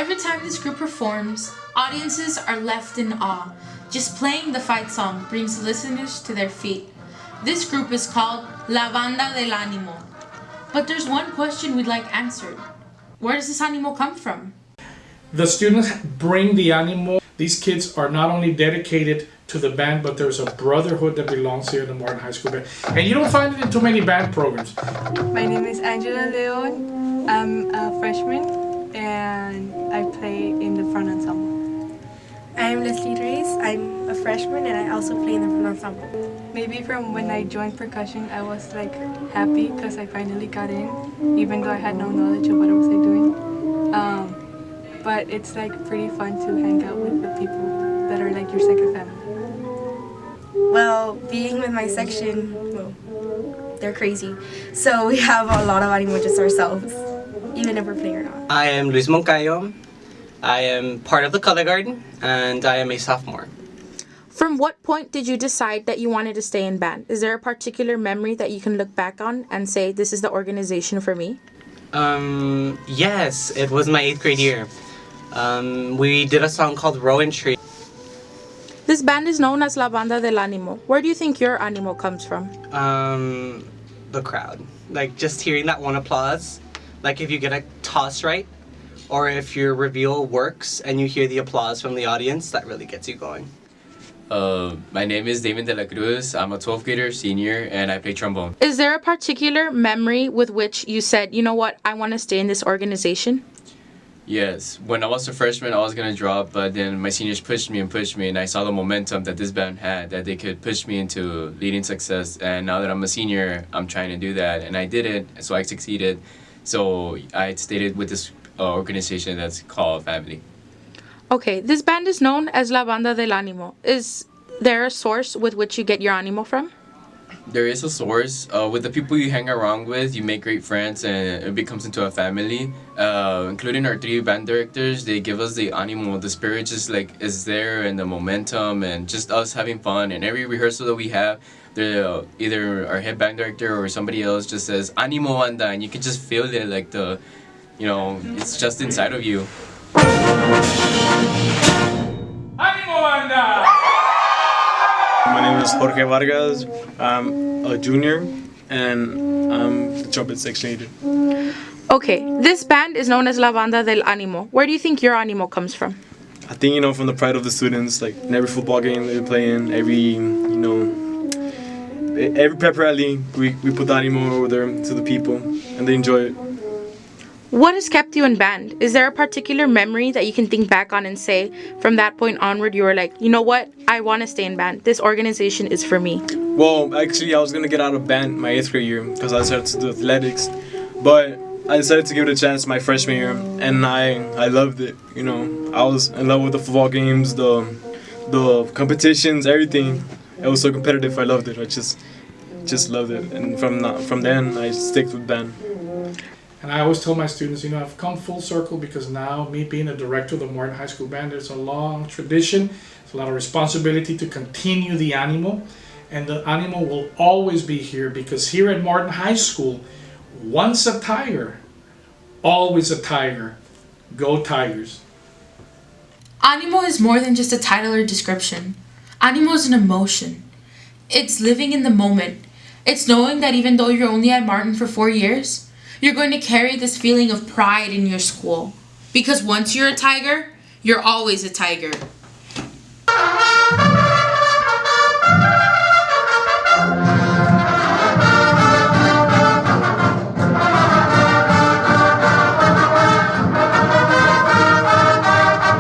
Every time this group performs, audiences are left in awe. Just playing the fight song brings listeners to their feet. This group is called La Banda del Animo. But there's one question we'd like answered. Where does this animo come from? The students bring the animo. These kids are not only dedicated to the band, but there's a brotherhood that belongs here in the Martin High School Band. And you don't find it in too many band programs. My name is Angela Leon. I'm a freshman and I play in the front ensemble. I'm Leslie Reyes. I'm a freshman and I also play in the front ensemble. Maybe from when I joined percussion, I was like happy because I finally got in, even though I had no knowledge of what I was doing. But it's like pretty fun to hang out with the people that are like your second family. Well, being with my section, well, they're crazy. So we have a lot of animo just ourselves, even if we're playing or not. I am Luis Moncayo. I am part of the Color Garden, and I am a sophomore. From what point did you decide that you wanted to stay in band? Is there a particular memory that you can look back on and say, this is the organization for me? Yes, it was my 8th grade year. We did a song called Rowan Tree. This band is known as La Banda del Animo. Where do you think your animo comes from? The crowd. Like, just hearing that one applause. Like, if you get a toss right, or if your reveal works and you hear the applause from the audience, that really gets you going. My name is David de la Cruz. I'm a 12th grader, senior, and I play trombone. Is there a particular memory with which you said, you know what, I want to stay in this organization? Yes, when I was a freshman, I was going to drop, but then my seniors pushed me, and I saw the momentum that this band had, that they could push me into leading success. And now that I'm a senior, I'm trying to do that, and I did it, so I succeeded. So I stayed with this organization that's called Family. Okay, this band is known as La Banda del Animo. Is there a source with which you get your animo from? There is a source. With the people you hang around with, you make great friends and it becomes into a family. Including our 3 band directors, they give us the animo. The spirit just like is there, and the momentum, and just us having fun. And every rehearsal that we have, either our head band director or somebody else just says "Animo banda," and you can just feel it, like it's just inside of you. Animo banda! My name is Jorge Vargas. I'm a junior and I'm the trumpet section leader. Okay, this band is known as La Banda del Animo. Where do you think your animo comes from? I think, from the pride of the students, like in every football game they play in, every pep rally, we put the animo over there to the people and they enjoy it. What has kept you in band? Is there a particular memory that you can think back on and say, from that point onward, you were like, you know what? I want to stay in band. This organization is for me. Well, actually, I was going to get out of band my 8th grade year because I decided to do athletics. But I decided to give it a chance my freshman year, and I loved it. I was in love with the football games, the competitions, everything. It was so competitive. I loved it. I just loved it. And from then, I stick with band. And I always tell my students, I've come full circle because now, me being a director of the Martin High School Band, there's a long tradition, there's a lot of responsibility to continue the animo. And the animo will always be here because here at Martin High School, once a Tiger, always a Tiger. Go Tigers. Animo is more than just a title or description. Animo is an emotion. It's living in the moment. It's knowing that even though you're only at Martin for 4 years, you're going to carry this feeling of pride in your school. Because once you're a Tiger, you're always a Tiger.